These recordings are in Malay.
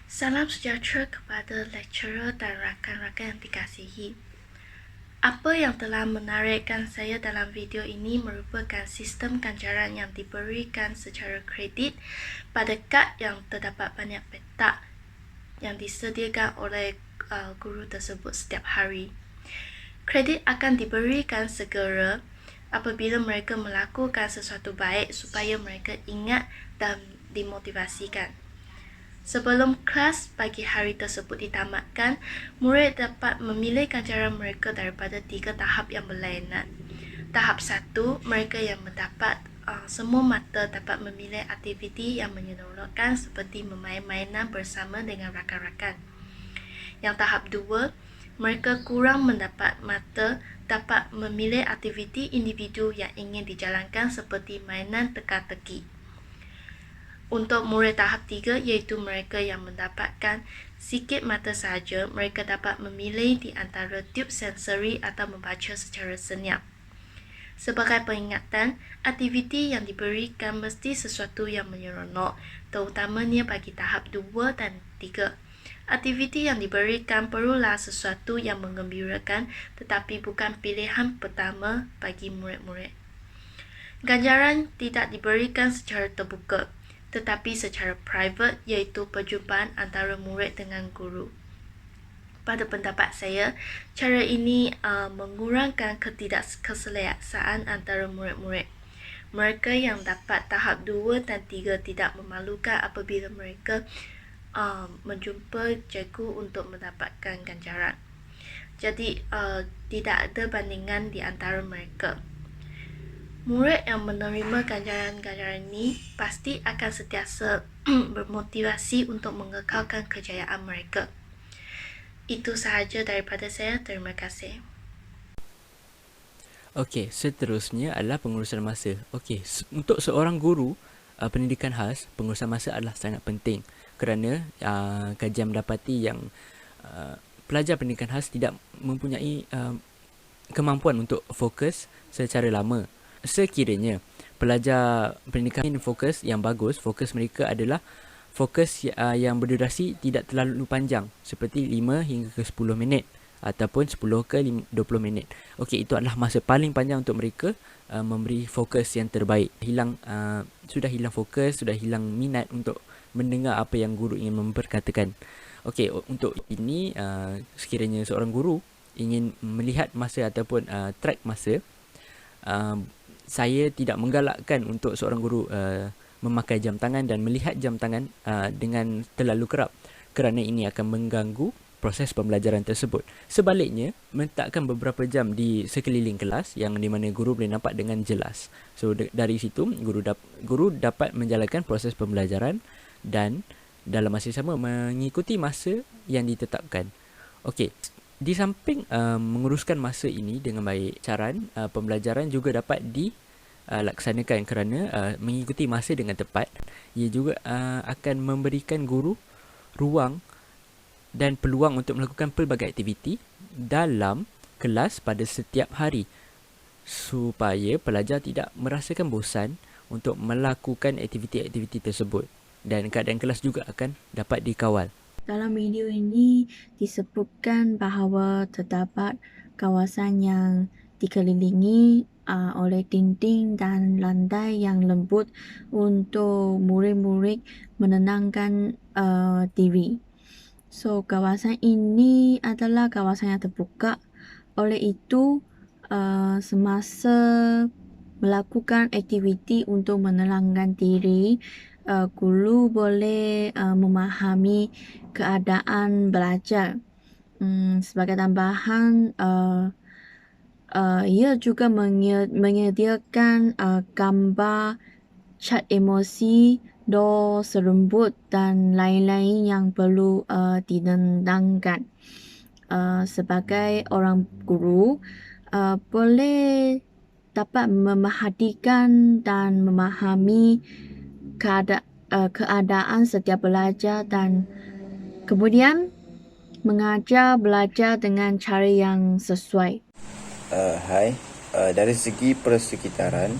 Salam sejahtera kepada lecturer dan rakan-rakan yang dikasihi. Apa yang telah menarikkan saya dalam video ini merupakan sistem ganjaran yang diberikan secara kredit pada kad yang terdapat banyak petak yang disediakan oleh guru tersebut setiap hari. Kredit akan diberikan segera apabila mereka melakukan sesuatu baik supaya mereka ingat dan dimotivasikan. Sebelum kelas pagi hari tersebut ditamatkan, murid dapat memilih ganjaran mereka daripada 3 tahap yang berlainan. Tahap 1, mereka yang mendapat semua mata dapat memilih aktiviti yang menyeronokkan seperti bermain mainan bersama dengan rakan-rakan. Yang tahap 2, mereka kurang mendapat mata dapat memilih aktiviti individu yang ingin dijalankan seperti mainan teka-teki. Untuk murid tahap 3 iaitu mereka yang mendapatkan sikit mata sahaja, mereka dapat memilih di antara tube sensori atau membaca secara senyap. Sebagai peringatan, aktiviti yang diberikan mesti sesuatu yang menyeronok, terutamanya bagi tahap 2 dan 3. Aktiviti yang diberikan perlulah sesuatu yang menggembirakan tetapi bukan pilihan pertama bagi murid-murid. Ganjaran tidak diberikan secara terbuka, tetapi secara private iaitu perjumpaan antara murid dengan guru. Pada pendapat saya, cara ini mengurangkan ketidakselesaan antara murid-murid. Mereka yang dapat tahap 2 dan 3 tidak memalukan apabila mereka menjumpa cikgu untuk mendapatkan ganjaran. Jadi, tidak ada bandingan di antara mereka. Murid yang menerima ganjaran-ganjaran ini pasti akan sentiasa bermotivasi untuk mengekalkan kejayaan mereka. Itu sahaja daripada saya. Terima kasih. Okey, seterusnya adalah pengurusan masa. Okey, untuk seorang guru pendidikan khas, pengurusan masa adalah sangat penting kerana kajian mendapati yang pelajar pendidikan khas tidak mempunyai kemampuan untuk fokus secara lama. Sekiranya pelajar pendidikan fokus yang bagus, fokus mereka adalah fokus yang berdurasi tidak terlalu panjang seperti 5 hingga ke 10 minit ataupun 10 ke 20 minit. Okey, itu adalah masa paling panjang untuk mereka memberi fokus yang terbaik. Sudah hilang fokus, sudah hilang minat untuk mendengar apa yang guru ingin memperkatakan. Okey, untuk ini sekiranya seorang guru ingin melihat masa ataupun track masa, saya tidak menggalakkan untuk seorang guru memakai jam tangan dan melihat jam tangan dengan terlalu kerap kerana ini akan mengganggu proses pembelajaran tersebut. Sebaliknya, meletakkan beberapa jam di sekeliling kelas yang di mana guru boleh nampak dengan jelas. So dari situ guru dapat menjalankan proses pembelajaran dan dalam masa sama mengikuti masa yang ditetapkan. Okey, di samping menguruskan masa ini dengan baik, caran pembelajaran juga dapat dilaksanakan kerana mengikuti masa dengan tepat. Ia juga akan memberikan guru ruang dan peluang untuk melakukan pelbagai aktiviti dalam kelas pada setiap hari supaya pelajar tidak merasakan bosan untuk melakukan aktiviti-aktiviti tersebut dan keadaan kelas juga akan dapat dikawal. Dalam video ini disebutkan bahawa terdapat kawasan yang dikelilingi oleh dinding dan lantai yang lembut untuk murid-murid menenangkan diri. So, kawasan ini adalah kawasan yang terbuka. Oleh itu, semasa melakukan aktiviti untuk menenangkan diri, guru boleh memahami keadaan belajar. Sebagai tambahan, ia juga menyediakan gambar, cat emosi, doa serembut dan lain-lain yang perlu didendangkan. Sebagai orang guru, boleh dapat memerhatikan dan memahami keadaan setiap pelajar dan kemudian mengajar belajar dengan cara yang sesuai. Hai, dari segi persekitaran,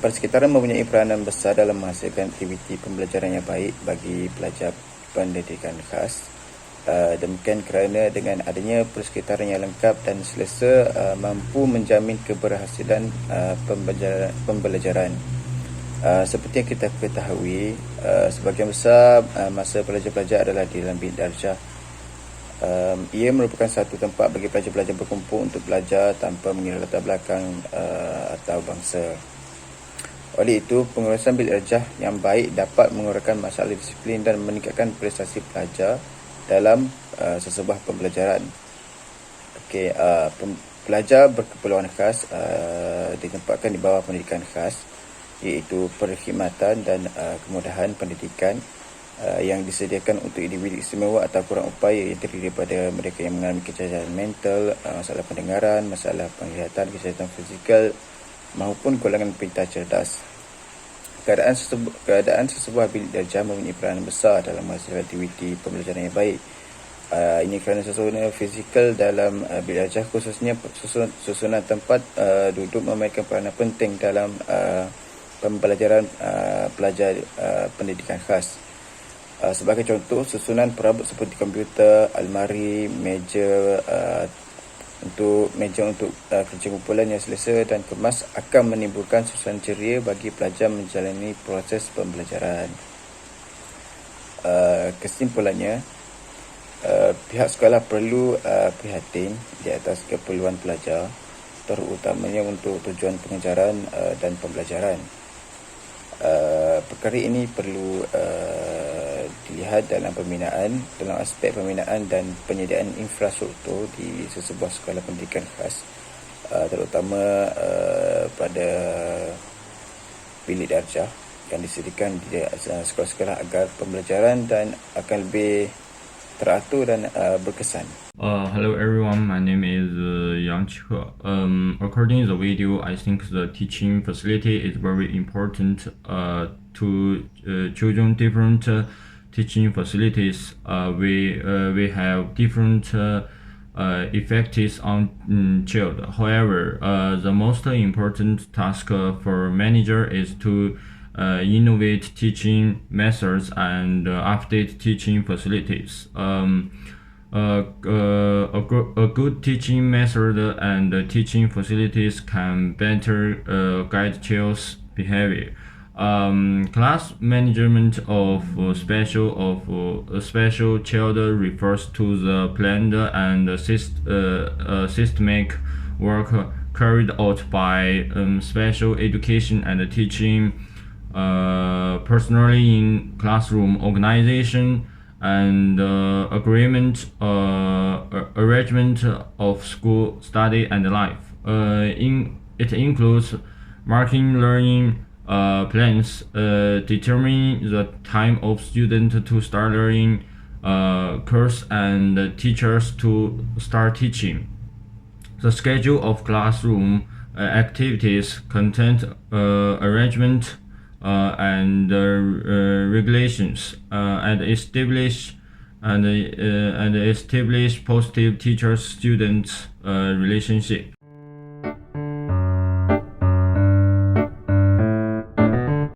persekitaran mempunyai peranan besar dalam menghasilkan aktiviti pembelajaran yang baik bagi pelajar pendidikan khas. Demikian kerana dengan adanya persekitaran yang lengkap dan selesa mampu menjamin keberhasilan pembelajaran. Seperti yang kita ketahui, sebahagian besar masa pelajar-pelajar adalah di dalam bilik darjah. Ia merupakan satu tempat bagi pelajar-pelajar berkumpul untuk belajar tanpa mengira latar belakang atau bangsa. Oleh itu, pengurusan bilik darjah yang baik dapat mengurangkan masalah disiplin dan meningkatkan prestasi pelajar dalam sesebuah pembelajaran. Pelajar berkeperluan khas ditempatkan di bawah pendidikan khas, iaitu perkhidmatan dan kemudahan pendidikan yang disediakan untuk individu istimewa atau kurang upaya yang terdiri daripada mereka yang mengalami kecacatan mental, masalah pendengaran, masalah penglihatan, kesihatan fizikal maupun golongan pintar cerdas. Keadaan sesebuah bilik darjah mempunyai peranan besar dalam menghasilkan aktiviti pembelajaran yang baik. Ini kerana susunan fizikal dalam bilik darjah, khususnya susunan tempat duduk, memainkan peranan penting dalam pembelajaran pelajar pendidikan khas. Sebagai contoh, susunan perabot seperti komputer, almari, meja untuk kerja kumpulan yang selesa dan kemas akan menimbulkan suasana ceria bagi pelajar menjalani proses pembelajaran. Kesimpulannya, pihak sekolah perlu prihatin di atas keperluan pelajar, terutamanya untuk tujuan pengajaran dan pembelajaran. Perkara ini perlu dilihat dalam aspek pembinaan dan penyediaan infrastruktur di sesebuah sekolah pendidikan khas, terutama pada bilik darjah yang disediakan di sekolah-sekolah agar pembelajaran dan akan lebih teratur dan berkesan. Hello everyone, my name is Yang Qi. According to the video, I think the teaching facility is very important to children. Different teaching facilities, we have different effects on child. However, the most important task for manager is to innovate teaching methods and update teaching facilities. A good teaching method and teaching facilities can better guide child's behavior. Class management of special child refers to the planned and systematic work carried out by special education and teaching personally in classroom organization and arrangement of school study and life. It includes marking learning plans, determining the time of student to start learning course and teachers to start teaching. The schedule of classroom activities, content arrangement, and regulations, and establish positive teacher-student relationship.